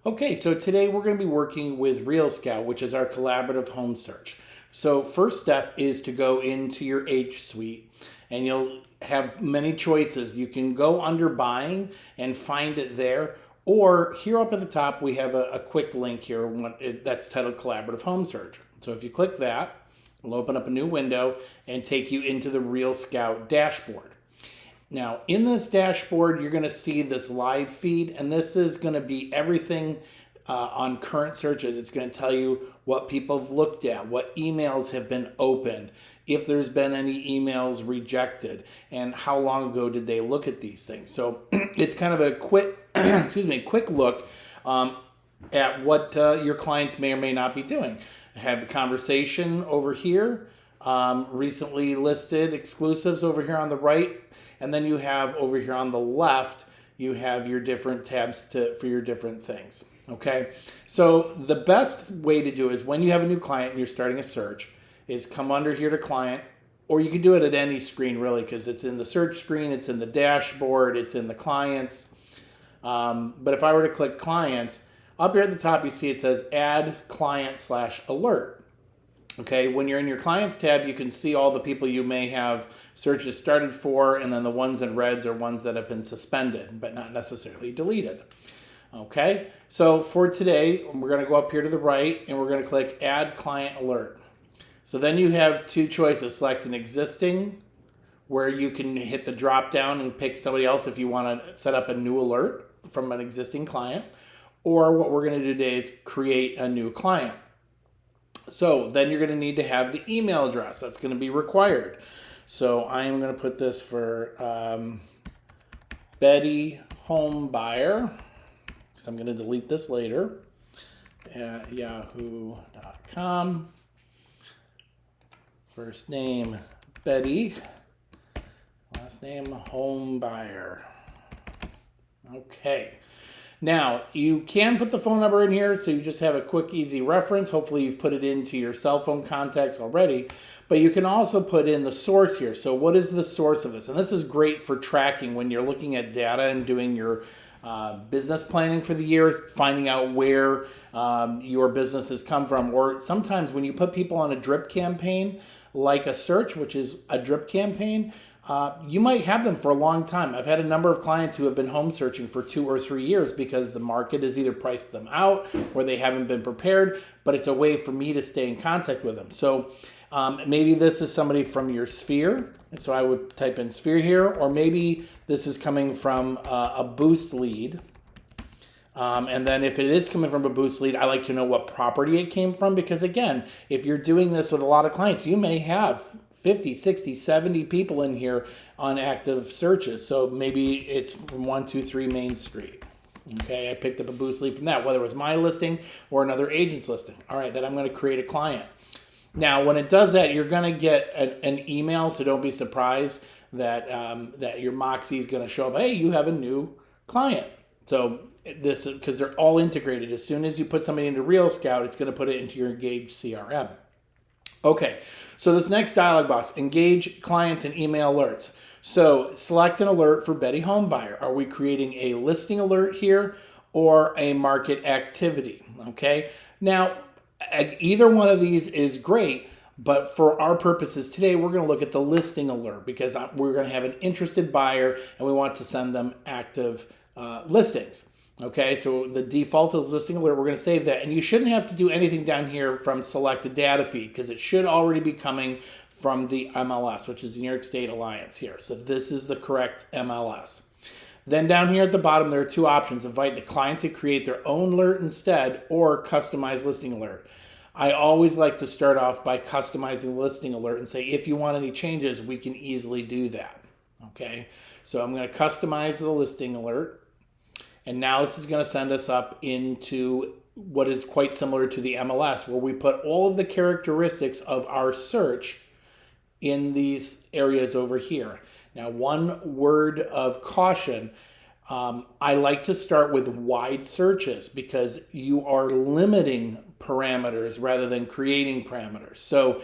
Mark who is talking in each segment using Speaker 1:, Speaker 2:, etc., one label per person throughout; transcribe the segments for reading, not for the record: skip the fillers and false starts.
Speaker 1: Okay, so today we're going to be working with Real Scout, which is our collaborative home search. So first step is to go into your H Suite and you'll have many choices. You can go under buying and find it there, or here up at the top we have a quick link here that's titled collaborative home search. So if you click that, it'll open up a new window and take you into the Real Scout dashboard. Now, in this dashboard, you're going to see this live feed, and this is going to be everything on current searches. It's going to tell you what people have looked at, what emails have been opened, if there's been any emails rejected, and how long ago did they look at these things. So it's kind of a quick, quick look at what your clients may or may not be doing. I have the conversation over here, recently listed exclusives over here on the right, and then you have over here on the left, you have your different tabs for your different things. Okay, so the best way to do is when you have a new client and you're starting a search, is come under here to client, or you can do it at any screen really, because it's in the search screen, it's in the dashboard, it's in the clients. But if I were to click clients, up here at the top you see it says add client/alert. Okay, when you're in your clients tab, you can see all the people you may have searches started for, and then the ones in reds are ones that have been suspended, but not necessarily deleted. Okay, so for today, we're going to go up here to the right, and we're going to click Add Client Alert. So then you have two choices. Select an existing, where you can hit the drop down and pick somebody else if you want to set up a new alert from an existing client, or what we're going to do today is create a new client. So then you're going to need to have the email address. That's going to be required. So I am going to put this for Betty Home Buyer, because I'm going to delete this later, at yahoo.com. First name Betty, last name Home Buyer. Okay. Now, you can put the phone number in here, so you just have a quick, easy reference. Hopefully you've put it into your cell phone contacts already, but you can also put in the source here. So what is the source of this? And this is great for tracking when you're looking at data and doing your business planning for the year, finding out where your business has come from. Or sometimes when you put people on a drip campaign, like a search, which is a drip campaign, you might have them for a long time. I've had a number of clients who have been home searching for 2 or 3 years because the market has either priced them out or they haven't been prepared, but it's a way for me to stay in contact with them. So maybe this is somebody from your sphere. And so I would type in sphere here, or maybe this is coming from a boost lead. And then if it is coming from a boost lead, I like to know what property it came from, because again, if you're doing this with a lot of clients, you may have 50, 60, 70 people in here on active searches. So maybe it's from 123 Main Street. Okay, I picked up a boost lead from that, whether it was my listing or another agent's listing. All right, then I'm going to create a client. Now, when it does that, you're going to get an email, so don't be surprised that that your Moxie is going to show up. Hey, you have a new client. So this, because they're all integrated. As soon as you put somebody into Real Scout, it's going to put it into your Engage CRM. Okay, so this next dialog box, engage clients and email alerts. So select an alert for Betty Home Buyer. Are we creating a listing alert here or a market activity? Okay, now either one of these is great, but for our purposes today, we're going to look at the listing alert because we're going to have an interested buyer and we want to send them active listings. Okay, so the default is listing alert. We're going to save that. And you shouldn't have to do anything down here from select a data feed because it should already be coming from the MLS, which is the New York State Alliance here. So this is the correct MLS. Then down here at the bottom, there are two options. Invite the client to create their own alert instead, or customize listing alert. I always like to start off by customizing the listing alert and say, if you want any changes, we can easily do that. Okay, so I'm going to customize the listing alert. And now this is going to send us up into what is quite similar to the MLS, where we put all of the characteristics of our search in these areas over here. Now, one word of caution, I like to start with wide searches because you are limiting parameters rather than creating parameters. So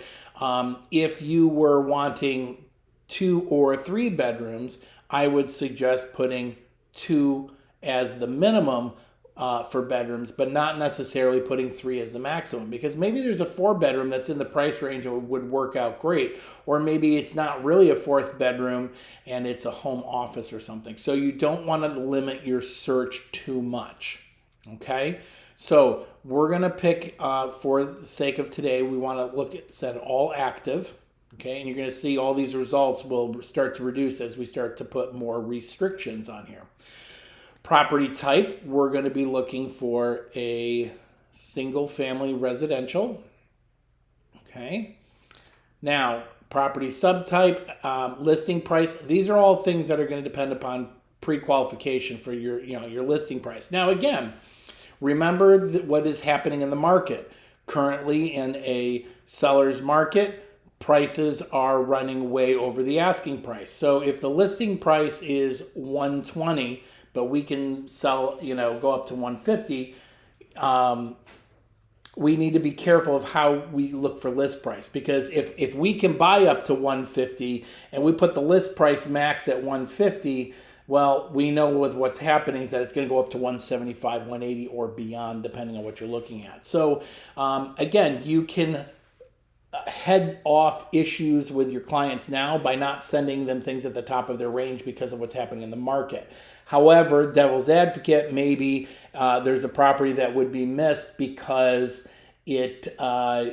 Speaker 1: if you were wanting 2 or 3 bedrooms, I would suggest putting 2 as the minimum for bedrooms, but not necessarily putting 3 as the maximum, because maybe there's a 4-bedroom that's in the price range and would work out great, or maybe it's not really a 4th bedroom and it's a home office or something. So you don't want to limit your search too much. Okay, so we're going to pick, for the sake of today, we want to look at set all active. Okay, and you're going to see all these results will start to reduce as we start to put more restrictions on here. Property type, we're going to be looking for a single family residential. Okay. Now, property subtype, listing price, these are all things that are going to depend upon pre-qualification for your listing price. Now, again, remember what is happening in the market. Currently in a seller's market, prices are running way over the asking price. So if the listing price is $120, but we can sell, go up to $150, we need to be careful of how we look for list price, because if we can buy up to $150 and we put the list price max at $150, well, we know with what's happening is that it's going to go up to $175, $180, or beyond, depending on what you're looking at. So again, you can head off issues with your clients now by not sending them things at the top of their range because of what's happening in the market. However, devil's advocate, maybe there's a property that would be missed because it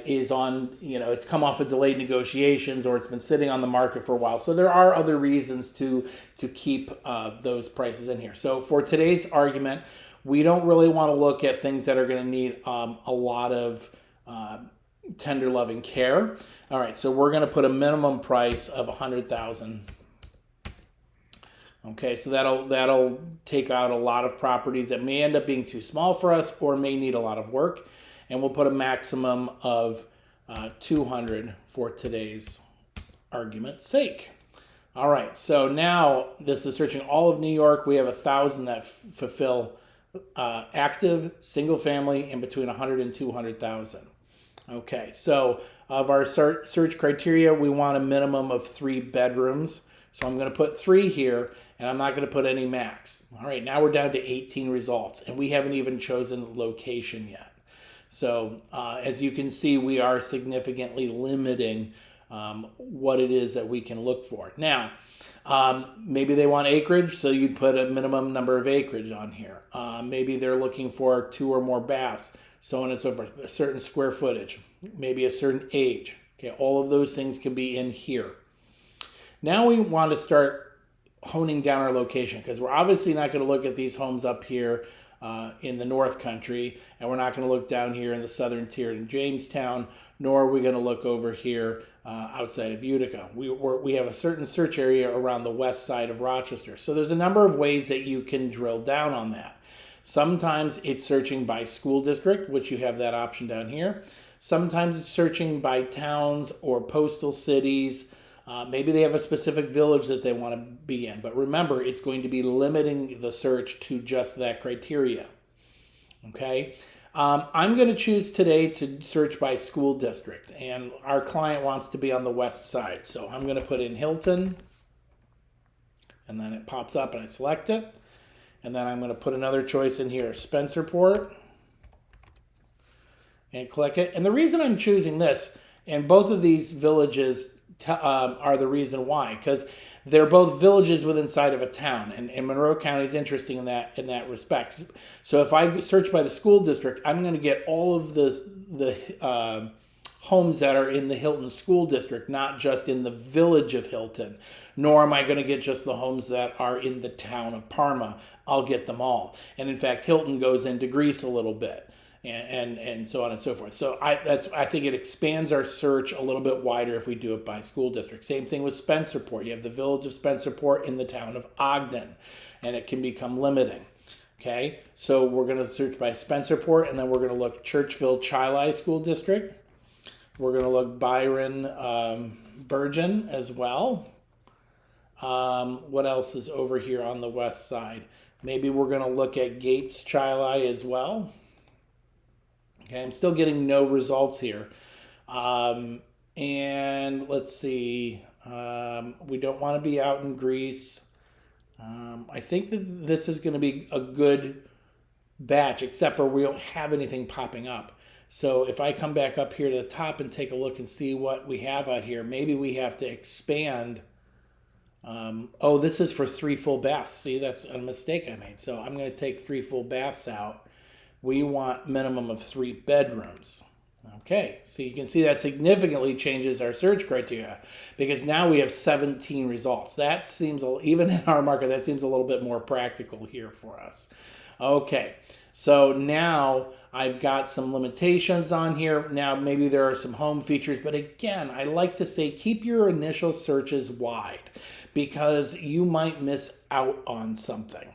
Speaker 1: is on, it's come off of delayed negotiations, or it's been sitting on the market for a while. So there are other reasons to keep those prices in here. So for today's argument, we don't really want to look at things that are going to need a lot of tender loving care. All right, so we're going to put a minimum price of $100,000. Okay, so that'll take out a lot of properties that may end up being too small for us or may need a lot of work, and we'll put a maximum of $200 for today's argument's sake. All right, so now this is searching all of New York. We have 1,000 that fulfill active single family in between 100 and 200,000. Okay, so of our search criteria, we want a minimum of 3 bedrooms. So I'm going to put 3 here, and I'm not going to put any max. All right, now we're down to 18 results, and we haven't even chosen location yet. So as you can see, we are significantly limiting what it is that we can look for. Now, maybe they want acreage, so you'd put a minimum number of acreage on here. Maybe they're looking for 2 or more baths, so on and so forth, a certain square footage, maybe a certain age. Okay, all of those things can be in here. Now we want to start honing down our location, because we're obviously not going to look at these homes up here in the North Country, and we're not going to look down here in the southern tier in Jamestown, nor are we going to look over here outside of Utica. We have a certain search area around the west side of Rochester. So there's a number of ways that you can drill down on that. Sometimes it's searching by school district, which you have that option down here. Sometimes it's searching by towns or postal cities. Maybe they have a specific village that they want to be in. But remember, it's going to be limiting the search to just that criteria. Okay? I'm going to choose today to search by school district. And our client wants to be on the west side. So I'm going to put in Hilton. And then it pops up and I select it. And then I'm going to put another choice in here, Spencerport. And click it. And the reason I'm choosing this, and both of these villages are the reason why, because they're both villages within inside of a town, and Monroe County is interesting in that respect. So if I search by the school district, I'm going to get all of the homes that are in the Hilton School District, not just in the village of Hilton, nor am I going to get just the homes that are in the town of Parma. I'll get them all. And in fact, Hilton goes into Greece a little bit. And so on and so forth. So I think it expands our search a little bit wider if we do it by school district. Same thing with Spencerport. You have the village of Spencerport in the town of Ogden, and it can become limiting. Okay, so we're going to search by Spencerport, and then we're going to look Churchville-Chili School District. We're going to look Byron Bergen as well. What else is over here on the west side? Maybe we're going to look at Gates-Chili as well. Okay, I'm still getting no results here. And let's see. We don't want to be out in Greece. I think that this is going to be a good batch, except for we don't have anything popping up. So if I come back up here to the top and take a look and see what we have out here, maybe we have to expand. Oh, this is for 3 full baths. See, that's a mistake I made. So I'm going to take 3 full baths out. We want minimum of 3 bedrooms. Okay, so you can see that significantly changes our search criteria because now we have 17 results. That seems, even in our market, that seems a little bit more practical here for us. Okay, so now I've got some limitations on here. Now maybe there are some home features, but again, I like to say keep your initial searches wide because you might miss out on something.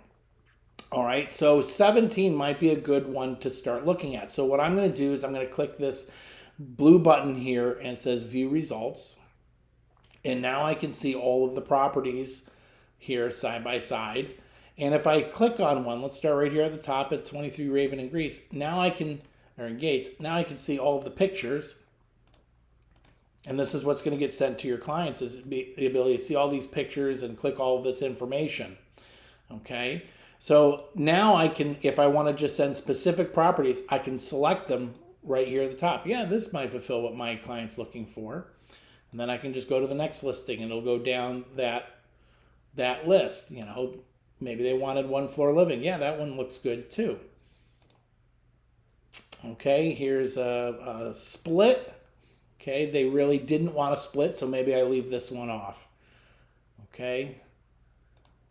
Speaker 1: All right, so 17 might be a good one to start looking at. So what I'm going to do is I'm going to click this blue button here and it says View Results. And now I can see all of the properties here side by side. And if I click on one, let's start right here at the top at 23 Raven and Greece. Now I can, or in Gates, now I can see all of the pictures. And this is what's going to get sent to your clients, is the ability to see all these pictures and click all of this information. Okay. So now I can, if I want to just send specific properties, I can select them right here at the top. Yeah, this might fulfill what my client's looking for. And then I can just go to the next listing and it'll go down that list. You know, maybe they wanted 1 floor living. Yeah, that one looks good too. Okay, here's a split. Okay, they really didn't want to split, so maybe I leave this one off. Okay.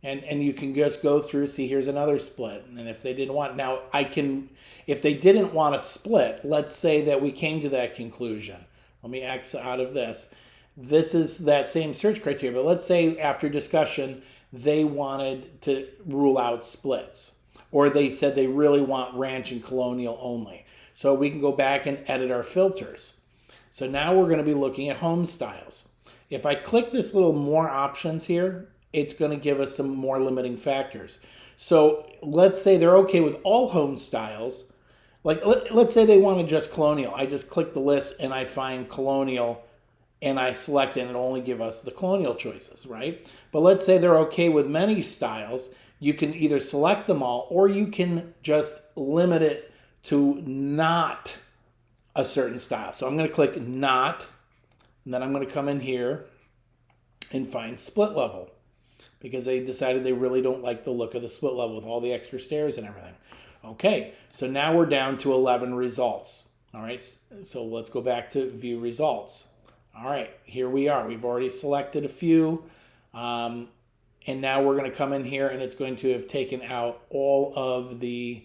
Speaker 1: And you can just go through, see, here's another split. And if they didn't want, now I can, if they didn't want to split, let's say that we came to that conclusion. Let me X out of this. This is that same search criteria, but let's say after discussion, they wanted to rule out splits, or they said they really want ranch and colonial only. So we can go back and edit our filters. So now we're going to be looking at home styles. If I click this little more options here, it's going to give us some more limiting factors. So let's say they're okay with all home styles. Like let's say they want to just colonial. I just click the list and I find colonial and I select it and it'll only give us the colonial choices, right? But let's say they're okay with many styles. You can either select them all or you can just limit it to not a certain style. So I'm going to click not, and then I'm going to come in here and find split level, because they decided they really don't like the look of the split level with all the extra stairs and everything. Okay, so now we're down to 11 results. All right, so let's go back to view results. All right, here we are. We've already selected a few, and now we're going to come in here and it's going to have taken out all of the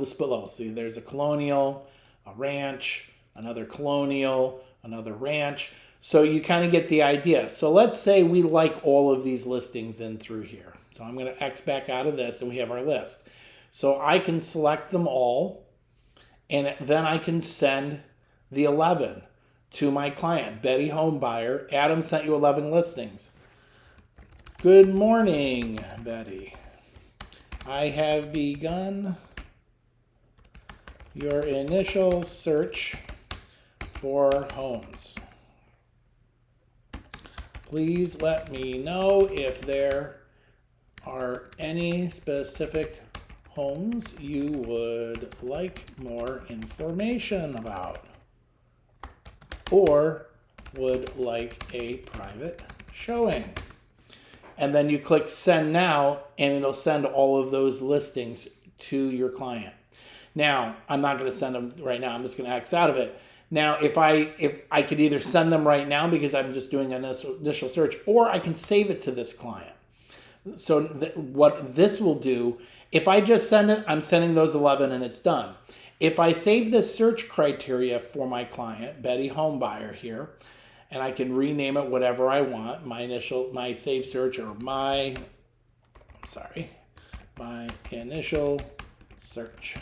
Speaker 1: split levels. See, there's a colonial, a ranch, another colonial, another ranch. So you kind of get the idea. So let's say we like all of these listings in through here. So I'm going to X back out of this and we have our list. So I can select them all and then I can send the 11 to my client, Betty Homebuyer. Adam sent you 11 listings. Good morning, Betty. I have begun your initial search for homes. Please let me know if there are any specific homes you would like more information about or would like a private showing. And then you click send now and it'll send all of those listings to your client. Now, I'm not going to send them right now. I'm just going to X out of it. Now, if I could either send them right now because I'm just doing an initial search, or I can save it to this client. So what this will do, if I just send it, I'm sending those 11 and it's done. If I save this search criteria for my client, Betty Homebuyer here, and I can rename it whatever I want, my save search, or my initial search.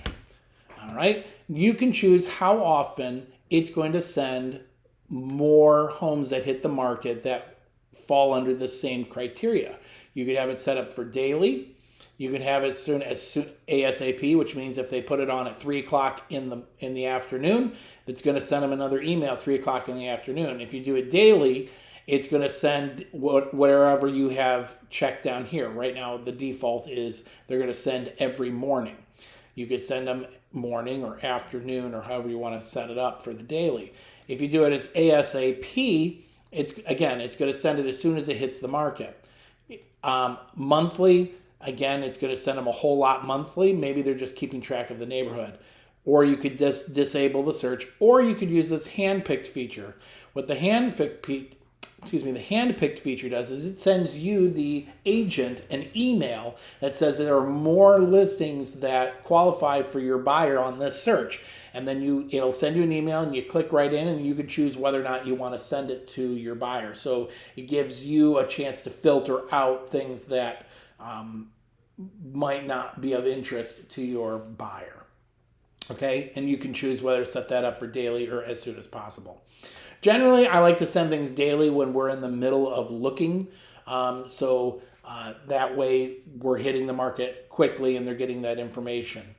Speaker 1: All right, you can choose how often it's going to send more homes that hit the market that fall under the same criteria. You could have it set up for daily. You can have it soon ASAP, which means if they put it on at 3 o'clock in the afternoon, it's going to send them another email at 3 o'clock in the afternoon. If you do it daily, it's going to send whatever you have checked down here. Right now, the default is they're going to send every morning. You could send them morning or afternoon or however you want to set it up for the daily. If you do it as ASAP, it's going to send it as soon as it hits the market. Monthly, again, it's going to send them a whole lot monthly. Maybe they're just keeping track of the neighborhood. Or you could just disable the search, or you could use this hand-picked feature. What the hand-picked feature does is it sends you, the agent, an email that says there are more listings that qualify for your buyer on this search. And then it'll send you an email and you click right in and you can choose whether or not you want to send it to your buyer. So it gives you a chance to filter out things that might not be of interest to your buyer. Okay, and you can choose whether to set that up for daily or as soon as possible. Generally, I like to send things daily when we're in the middle of looking. That way we're hitting the market quickly and they're getting that information.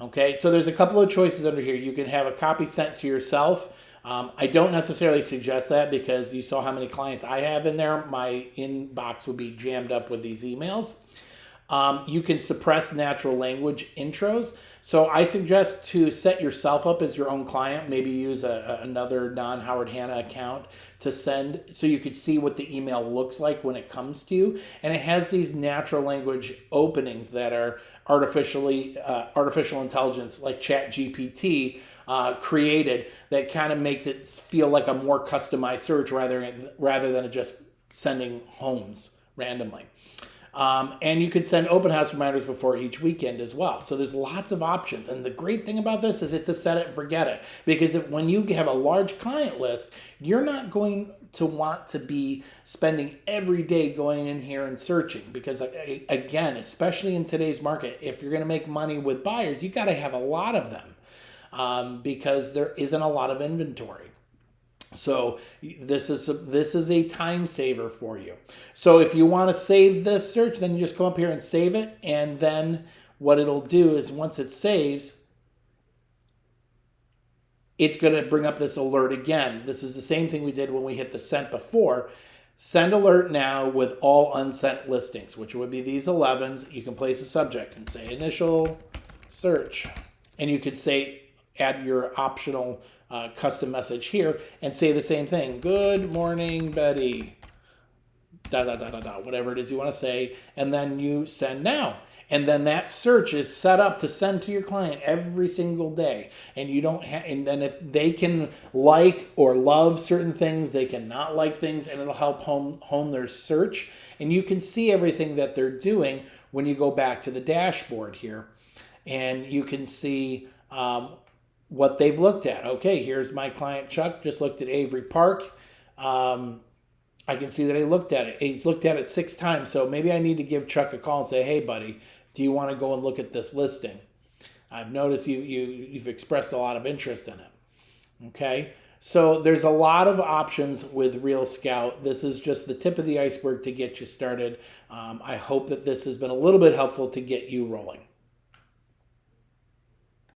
Speaker 1: Okay, so there's a couple of choices under here. You can have a copy sent to yourself. I don't necessarily suggest that because you saw how many clients I have in there. My inbox would be jammed up with these emails. You can suppress natural language intros. So I suggest to set yourself up as your own client. Maybe use another non-Howard Hanna account to send so you could see what the email looks like when it comes to you. And it has these natural language openings that are artificial intelligence like ChatGPT created that kind of makes it feel like a more customized search rather than just sending homes randomly. And you could send open house reminders before each weekend as well. So there's lots of options. And the great thing about this is it's a set it and forget it. Because when you have a large client list, you're not going to want to be spending every day going in here and searching. Because again, especially in today's market, if you're going to make money with buyers, you got to have a lot of them because there isn't a lot of inventory. So this is a time saver for you. So if you want to save this search, then you just come up here and save it. And then what it'll do is once it saves, it's going to bring up this alert again. This is the same thing we did when we hit the sent before. Send alert now with all unsent listings, which would be these 11s. You can place a subject and say initial search. And you could say, add your optional custom message here and say the same thing. Good morning, Betty. Whatever it is you want to say. And then you send now. And then that search is set up to send to your client every single day. And you don't and then if they can like or love certain things, they can not like things, and it'll help hone their search. And you can see everything that they're doing when you go back to the dashboard here. And you can see what they've looked at. Okay, here's my client Chuck, just looked at Avery Park. I can see that he looked at it. He's looked at it 6 times, so maybe I need to give Chuck a call and say, hey, buddy, do you want to go and look at this listing? I've noticed you've expressed a lot of interest in it. Okay, so there's a lot of options with Real Scout. This is just the tip of the iceberg to get you started. I hope that this has been a little bit helpful to get you rolling.